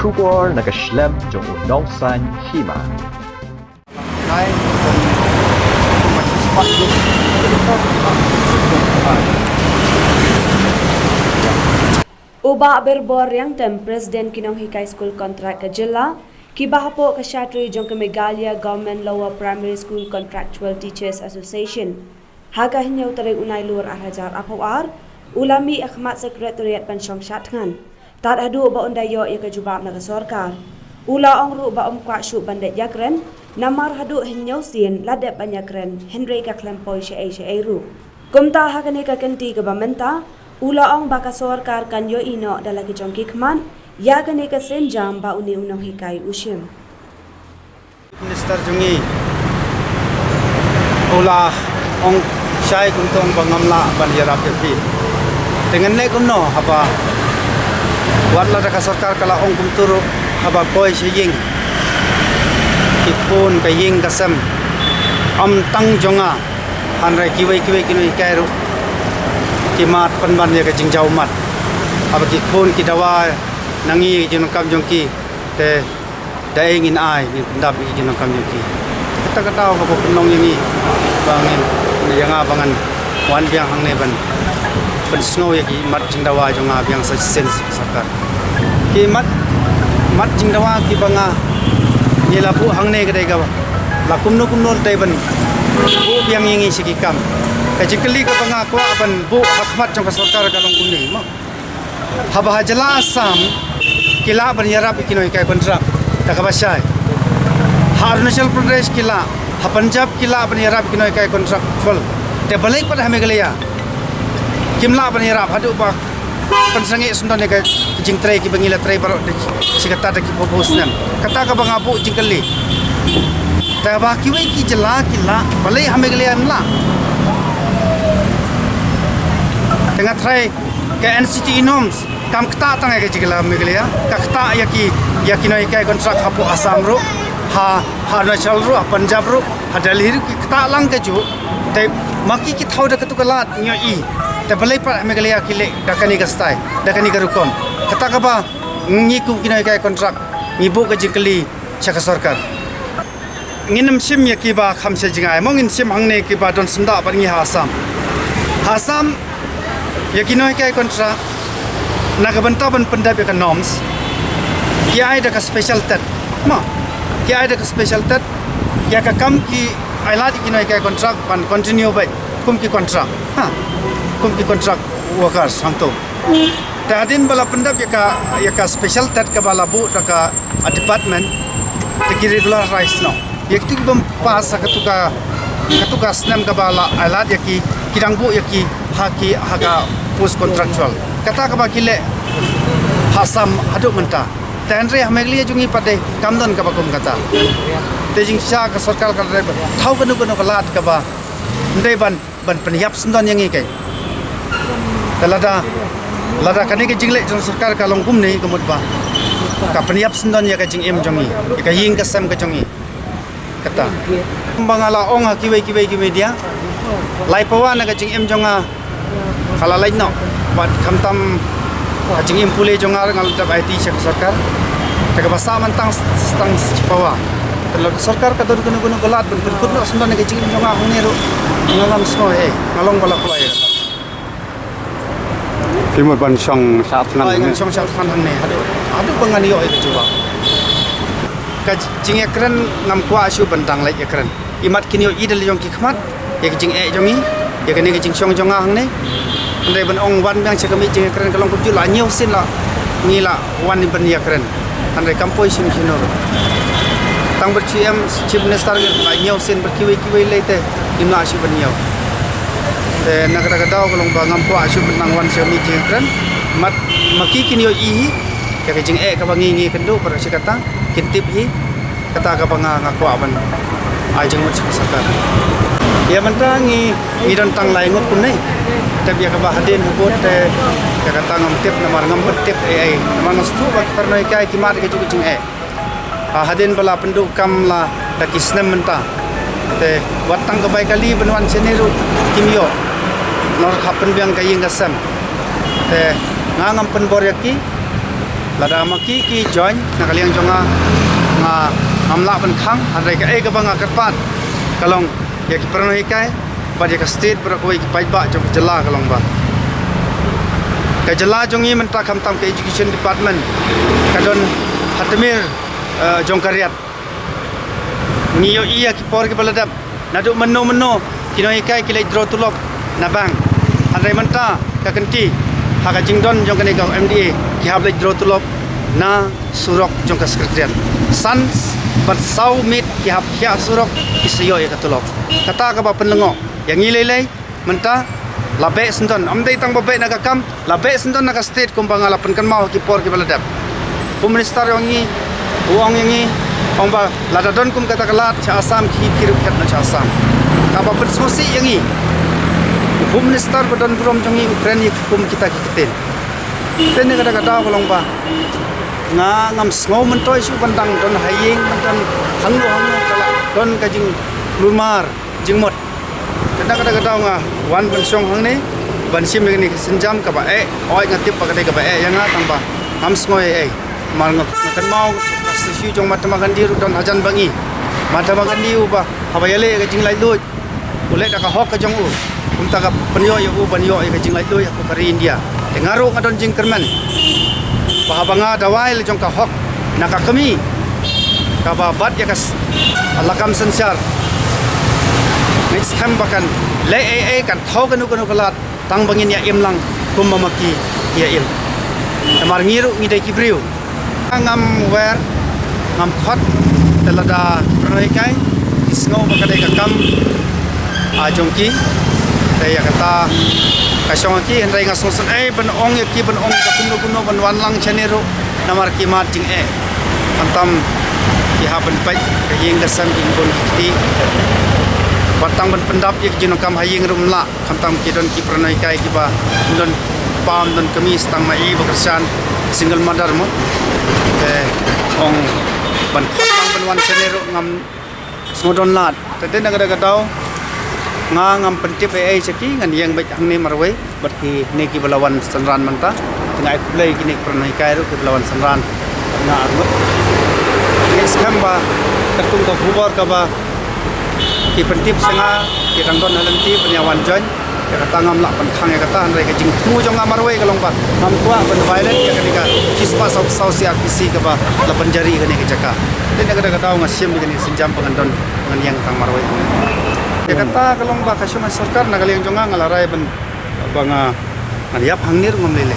Shubor nagaslem jong unongsan hima. Uba berbor yang tem Presiden Kinong High School Contract ke Jilla, kibahapo ke Syatri jong ke Megalia Government Lower Primary School Contractual Teachers Association. Haga hinyau tarik unai luar arajar apawar, ulami akhmat sekretariat pensyong syatngan. Tat adu ba undayo ia kejubab naga sorkar. Ula ongru ba kwak syuk bandet yakren, namar hadu hinyau sin ladep banyakren, Henry ka klempoi syairu. Kumta hakane ka kenti ke bamenta, ula ong baka sorkar kan yo ino dalam kejong kikman, ya kane ka senjam ba uni unong hikai usyem. Minister jungi ula ong syai kuntong bangamla banjara pepi. Dengan ne kuno haba warla da sarkar kala ong kumturu haba koi siying. Kipun kaying kasam am tang jonga hanrai kiwai kino ikairu. Kimat panban ya kajing jauh mat apa ki khon ki dawa nangi jin kam jong ki te daing in ai ni pendap ki jin kam jong ki kata ko penong ini bangin yang abangan wan biang hang ne ban snow ya ki mat jing dawa jong biang sa sen sakar ki mat jing dawa ki banga ni lapu hang ne kedai ga la kumno dai ban bu biang yingi sikikam kajikeli ka pangako aban bu hakmat jong ka sarkar kalong kunni mo haba hajala asam kila ban yarap ikinoi kai kontrak ta ka basai Arunachal Pradesh kila ha Punjab kila ban yarap ikinoi kai kontrak fol te balai pada hame galeya kimla ban yarap hadu ba pansangi sundon ne ka jing trai ki bangila trai baro de sikata ta ki proposal kata ka bangabu jingkeli ta ba kiwai ki jala kila balai hame galeya la tengah try ke NCT norms kam kata tang ke jigla meglia ka kata yaki noi kai kontrak hapo Assam ro ha Arunachal ro Punjab ro ha Delhi ro ki kata lang ke ju te maki ki thau da katu kala nyo i te balai pa meglia ki le dakani ka stai dakani ka rukom kata ka ba ngi ku ki noi kai kontrak ngi bu ka jikli chaka sarkar nginam sim yaki ba khamse jingai mongin sim hangne ki ba don sunda ba ngi Assam yakinoi kai kontrak nagabanta ban pendap ya norms kia ada ka special tet ma kia ada ka special tet ya ka kam ki ailat yakinoi kai kontrak ban continue bai kum ki kontrak workers hanto tadin bala pendap ya ka special tet ka bala bu ka department ki regular rice no yakti bam pas ka tuka snam ka bala ailat yaki kidang bu yaki haka post contractual kata ka bakile hasam aduk menta tenre hamegli jungi pade kamdon ka bakum kata tejing sha ka sarkar ka driver thau kanu kalat ka ba ndai ban penyap sendon yang kai lada kani ke jingle jong sarkar ka longkum nei kamut ba ka penyap sendon ya ka jing em jongi ka ying ka sam ka jongi kata bangala ong ha kiwai dia lai pawa na ka jing em jonga kala lain no bat kamtam kajing impule jongar ngal tab IT sarkar taga basa mantang stang cipawa telok sarkar ka dodu kuno golat berkut no sundan ne kajing jonga hungero ngalam so ngalong bala kulai timur ban syong saat nan syong saat nan ne adu bangan yo itu coba kajing ekran ngam kwa asu bentang lai ekran imat kini yo idel jong kikmat ya kajing jongi ya kene kajing syong jonga hang ne ndai ban ong wan bang chakami jing keren kalong ku jula nyau sin la ngila wan ni ban ya keren andai kampoi sim sinor tang ber chief minister la nyau sin ber kiwi leite imla asu ban nyau de nagara daw kalong bangam ko asu ban nang wan chakami jing keren mat maki kinyo i ya jing ka bangi kendo per sikata kintip hi kata ka banga ngako ban ajeng mut sakar ya mentangi idon tang lai ngut kunai tapi ya kabahadin hubut ya kata ngam tip namar ngam tip ai namar nastu bak pernoi kai kimat ke juga jing hadin bala penduk kam la da kisnem menta te watang kebai kali benwan seneru kimyo nor hapen biang kaying gasam te ngangam penbor yaki lada maki ki join nakaliang jonga nga amla ban khang hanrai ka ka banga katpat kalong ya ki prano hikai ba ya ka state pra koi ki pai ba jong jela kalong ba ka jela jongi menta kham tam ke education department kadon hatmir jong karyat niyo iya ki por ki baladap nadu menno kino hikai ki lai draw tulop nabang hanrai menta ka kenti haka jingdon jong kene ka MDA ki hab lai draw tulop na surok jong ka sekretariat sans bersau mit ki hab kia surok ki siyo ya katulok kata ka ba penlengo yang ngilelei menta labe senton amdai tang babe naga kam labe senton naga state kumpang ala penkan mau ki por ki baladap minister yang ni uang yang ni ong ba ladadon kum kata kalat cha asam ki kirup kat na cha asam ka ba pensosi yang ni minister badan burom jongi Ukraine kum kita ki keten ten kata kolong ba nga ngam ngau mentoi su bandang don haying mantan hangno kala don kajing lumar jingmot kata nga wan pensong hang ni ban sim ni senjam ka ba oi ngatip pa ka ba yang tamba ngam ngoi mal ngakan mau stasiu jong mata makan diru don hajan bangi mata makan diu ba habayale ka jing lai lut ulai da ka hok ka jong u unta ka penyo ya u penyo ka jing lai lut ka kari India dengaru ngadon jing kerman bahabanga dawai le jong ka hok naka kami ka babat ya kas alakam sensar next time bakan le kan thau kanu kalat tang bangin ya imlang kumamaki ya il tamar ngiru ngidai kibriu ngam wer ngam khot telada pranaikai isngau bakadai ka kam ajongki daya kata kasongki hendai ngasoson ban ong ya ki ban ong ka kuno ban wanlang chanero namar ki mat jing antam ki haban pai ka yeng dasam ingon ti batang ban pendap ya jino kam hayeng rumla kantam ki don ki pranaikai ki ba don pam don kami stang mai bekersan single mother mo ong ban khotang ban wan chanero ngam smodon lat tade naga tau ngam pentip seki ngan yang baik hang ni marwai berki neki belawan sanran manta tengah play kini pernah kairu ke belawan sanran na arut next kamba tertung ka kubor ka ba ki pentip senga ki rangdon halanti penyawan join ya kata ngam lak pan khang ya kata andai ka jing mu jong marwai kalong ba ngam tua ban violent ya ketika kispa sausi akisi ka ba la penjari ka ni ke jaka den naga tau ngasim ni senjam pengandon ngan yang tang marwai ya kata kalong ba kasyong sarkar nagaliang jonga ngalaray ban banga ngaliap hangnir ngomlele